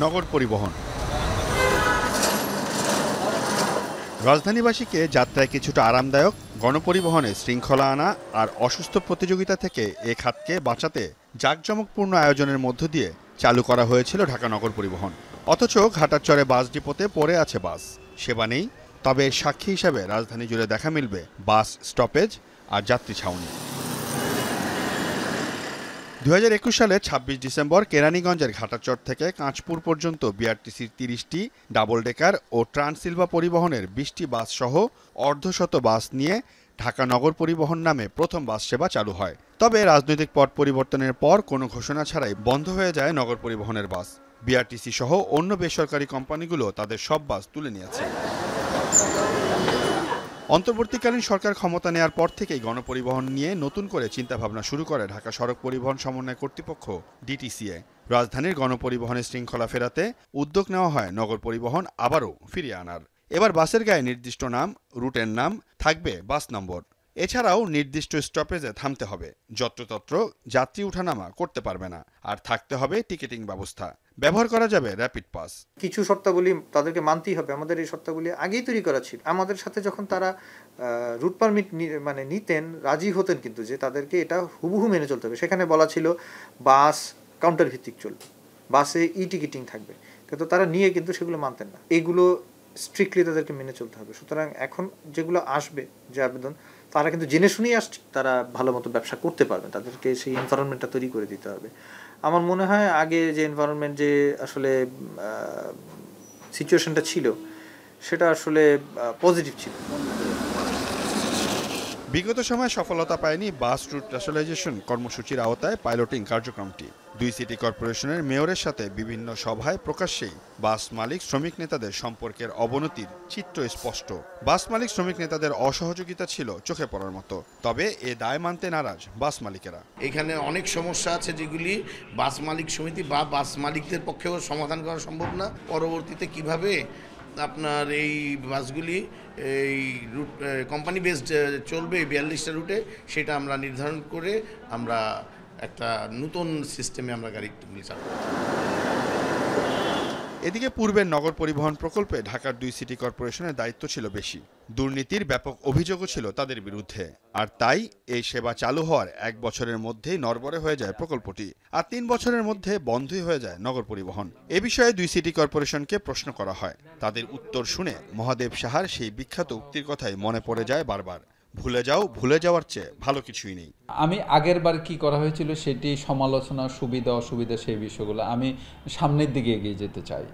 নগর পরিবহন। রাজধানীবাসীকে যাত্রায় কিছুটা আরামদায়ক, গণপরিবহনে শৃঙ্খলা আনা আর অসুস্থ প্রতিযোগিতা থেকে এ খাতকে বাঁচাতে জাঁকজমকপূর্ণ আয়োজনের মধ্য দিয়ে চালু করা হয়েছিল ঢাকা নগর পরিবহন। অথচ ঘাটারচরে বাস ডিপোতে পড়ে আছে বাস, সেবা নেই। তবে সাক্ষী হিসাবে রাজধানী জুড়ে দেখা মিলবে বাস স্টপেজ আর যাত্রী ছাউনি। 2021 সালের 26 ডিসেম্বর কেরানীগঞ্জের ঘাটারচর থেকে কাঁচপুর পর্যন্ত বিআরটিসির 30টি, ডাবল ডেকার ও ট্রান্সসিলভা পরিবহনের 20টি বাস সহ অর্ধশত বাস নিয়ে ঢাকা নগর পরিবহন নামে প্রথম বাস সেবা চালু হয়। তবে রাজনৈতিক পট পরিবর্তনের পর কোনো ঘোষণা ছাড়াই বন্ধ হয়ে যায় নগর পরিবহনের বাস। বিআরটিসি সহ অন্য বেসরকারি কোম্পানিগুলো তাদের সব বাস তুলে নিয়েছে। অন্তর্বর্তীকালীন সরকার ক্ষমতা নেয়ার পর থেকেই গণপরিবহন নিয়ে নতুন করে চিন্তাভাবনা শুরু করে ঢাকা সড়ক পরিবহন সমন্বয় কর্তৃপক্ষ ডিটিসিএ। রাজধানীর গণপরিবহনের শৃঙ্খলা ফেরাতে উদ্যোগ নেওয়া হয় নগর পরিবহন আবারও ফিরিয়ে আনার। এবার বাসের গায়ে নির্দিষ্ট নাম, রুটের নাম, থাকবে বাস নম্বর। এছাড়াও নির্দিষ্ট স্টপেজে থামতে হবে, যত্রতত্র যাত্রী উঠানামা করতে পারবে না, আর থাকতে হবে টিকেটিং ব্যবস্থা। ব্যবহার করা যাবে র্যাপিড পাস। কিছু শর্তাবলী তাদেরকে মানতেই হবে। আমাদের এই শর্তাবলী আগেই তৈরি করা ছিল। আমাদের সাথে যখন তারা রুট পারমিট নিতেন, রাজি হতেন, কিন্তু যে তাদেরকে এটা হুবহু মেনে চলতে হবে। সেখানে বলা ছিল বাস কাউন্টার ভিত্তিক চলবে, বাসে টিকিটিং থাকবে, কিন্তু তারা নিয়ে কিন্তু সেগুলো মানতেন না। এগুলো স্ট্রিক্টলি তাদেরকে মেনে চলতে হবে। সুতরাং এখন যেগুলো আসবে, যে আবেদন, তারা কিন্তু জেনে শুনেই আসছে, তারা ভালো মতো ব্যবসা করতে পারবেন। তাদেরকে সেই এনভায়রনমেন্টটা তৈরি করে দিতে হবে। আমার মনে হয় আগে যে এনভায়রনমেন্ট, যে আসলে সিচুয়েশনটা ছিল, সেটা আসলে পজিটিভ ছিল। বিগত সময়ে সফলতা পায়নি বাস রুট রেশনালাইজেশন কর্মসূচির আওতায় পাইলটিং কার্যক্রমটি। 2 সিটি কর্পোরেশনের মেয়রের সাথে বিভিন্ন সভায় প্রকাশ্যেই বাস মালিক শ্রমিক নেতাদের সম্পর্কের অবনতির চিত্র স্পষ্ট। বাস মালিক শ্রমিক নেতাদের অসহযোগিতা ছিল চোখে পড়ার মতো। তবে এ দায় মানতে নারাজ বাস মালিকেরা। এখানে অনেক সমস্যা আছে যেগুলি বাস মালিক সমিতি বা বাস মালিকদের পক্ষেও সমাধান করা সম্ভব না। পরবর্তীতে কিভাবে আপনার এই বাসগুলি এই রুট কোম্পানি বেসড চলবে 42টা রুটে, সেটা আমরা নির্ধারণ করে আমরা একটা নতুন সিস্টেমে আমরা গাড়িগুলি চালাবো। এদিকে পূর্বের নগর পরিবহন প্রকল্পে ঢাকার 2 সিটি কর্পোরেশনের দায়িত্ব ছিল বেশি। দুর্নীতির ব্যাপক অভিযোগও ছিল তাদের বিরুদ্ধে। আর তাই এই সেবা চালু হওয়ার 1 বছরের মধ্যেই নড়বড়ে হয়ে যায় প্রকল্পটি, আর 3 বছরের মধ্যে বন্ধই হয়ে যায় নগর পরিবহন। এ বিষয়ে 2 সিটি কর্পোরেশনকে প্রশ্ন করা হয়। তাদের উত্তর শুনে মহাদেব সাহার সেই বিখ্যাত উক্তির কথাই মনে পড়ে যায় বারবার, ভুলে যাও, ভুলে যাওয়ার চেয়ে ভালো কিছুই নেই। আমি আগের বার কি করা হয়েছিল সেটি সমালোচনা, সুবিধা অসুবিধা, সেই বিষয়গুলো আমি সামনের দিকে এগিয়ে যেতে চাই।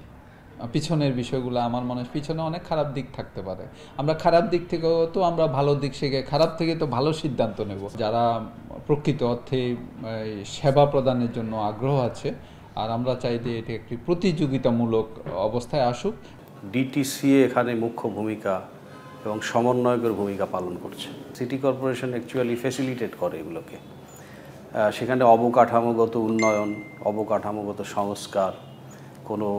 পিছনের বিষয়গুলো আমার মনে হয় পিছনে অনেক খারাপ দিক থাকতে পারে। আমরা খারাপ দিক থেকেও তো আমরা ভালো দিক শিখে, খারাপ থেকে তো ভালো সিদ্ধান্ত নেব। যারা প্রকৃত অর্থে সেবা প্রদানের জন্য আগ্রহ আছে, আর আমরা চাই যে এটি একটি প্রতিযোগিতামূলক অবস্থায় আসুক। ডিটিসিএ এখানে মুখ্য ভূমিকা এবং সমন্বয়কের ভূমিকা পালন করছে। সিটি কর্পোরেশন অ্যাকচুয়ালি ফ্যাসিলিটেট করে এগুলোকে। সেখানে অবকাঠামোগত উন্নয়ন, অবকাঠামোগত সংস্কার, কোনো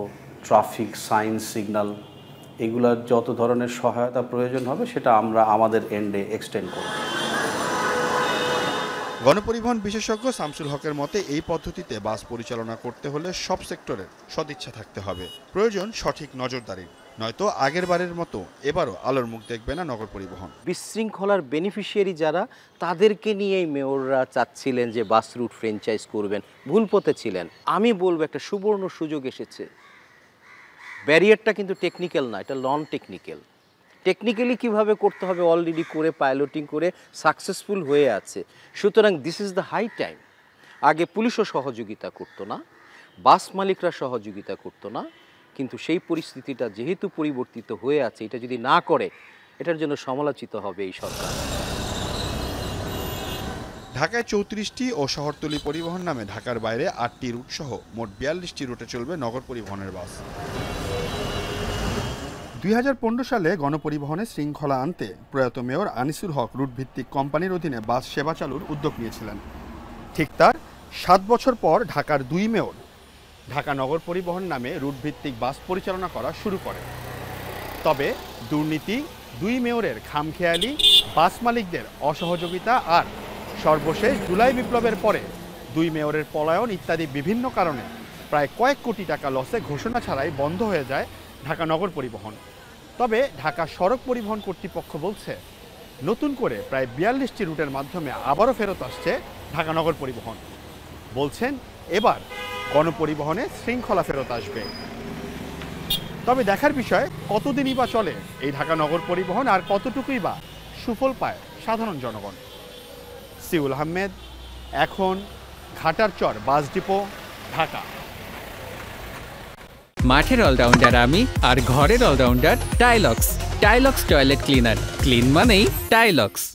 ট্রাফিক সাইন সিগন্যাল, এগুলার যত ধরনের সহায়তা প্রয়োজন হবে সেটা আমরা আমাদের এন্ডে এক্সটেন্ড করব। গণপরিবহন বিশেষজ্ঞ শামসুল হকের মতে এই পদ্ধতিতে বাস পরিচালনা করতে হলে সব সেক্টরের সদিচ্ছা থাকতে হবে, প্রয়োজন সঠিক নজরদারি, নয়তো আগের বারের মতো এবারও আলোর মুখ দেখবে না নগর পরিবহন। বিশৃঙ্খলার বেনিফিশিয়ারি যারা, তাদেরকে নিয়েই মেয়ররা চাচ্ছিলেন যে বাস রুট ফ্র্যাঞ্চাইজ করবেন, ভুল পথে ছিলেন। আমি বলবো একটা সুবর্ণ সুযোগ এসেছে। ব্যারিয়ারটা কিন্তু টেকনিক্যাল না, এটা নন টেকনিক্যাল। টেকনিক্যালি কিভাবে করতে হবে অলরেডি করে পাইলটিং করে সাকসেসফুল হয়ে আছে। সুতরাং this is the high time. আগে পুলিশও সহযোগিতা করতো না, বাস মালিকরা সহযোগিতা করতো না, কিন্তু সেই পরিস্থিতিটা যেহেতু পরিবর্তিত হয়ে আছে, এটা যদি না করে, এটার জন্য সমালোচিত হবে এই সরকার। ঢাকায় 34টি ও শহরতলি পরিবহন নামে ঢাকার বাইরে 8টি রুট সহ মোট 42টি রুটে চলবে নগর পরিবহনের বাস। 2015 সালে গণপরিবহনে শৃঙ্খলা আনতে প্রয়াত মেয়র আনিসুল হক রুট ভিত্তিক কোম্পানির অধীনে বাস সেবা চালুর উদ্যোগ নিয়েছিলেন। ঠিক তার 7 বছর পর ঢাকার 2 মেয়র ঢাকা নগর পরিবহন নামে রুট ভিত্তিক বাস পরিচালনা করা শুরু করে। তবে দুর্নীতি, 2 মেয়রের খামখেয়ালি, বাস মালিকদের অসহযোগিতা আর সর্বশেষ জুলাই বিপ্লবের পরে 2 মেয়রের পলায়ন ইত্যাদি বিভিন্ন কারণে প্রায় কয়েক কোটি টাকা লসে ঘোষণা ছাড়াই বন্ধ হয়ে যায় ঢাকা নগর পরিবহন। তবে ঢাকা সড়ক পরিবহন কর্তৃপক্ষ বলছে নতুন করে প্রায় ৪২টি রুটের মাধ্যমে আবারও ফেরত আসছে ঢাকা নগর পরিবহন। বলছেন এবার গণপরিবহনে শৃঙ্খলা ফেরত আসবে। তবে দেখার বিষয় কতদিনই বা চলে এই ঢাকা নগর পরিবহন, আর কতটুকুই বা সুফল পায় সাধারণ জনগণ। সিউল আহমেদ, এখন, ঘাটারচর বাস ডিপো, ঢাকা। মাঠের অলরাউন্ডার আমি, আর ঘরের allrounder Tilex. Tilex toilet cleaner, clean মানেই টাইলক্স।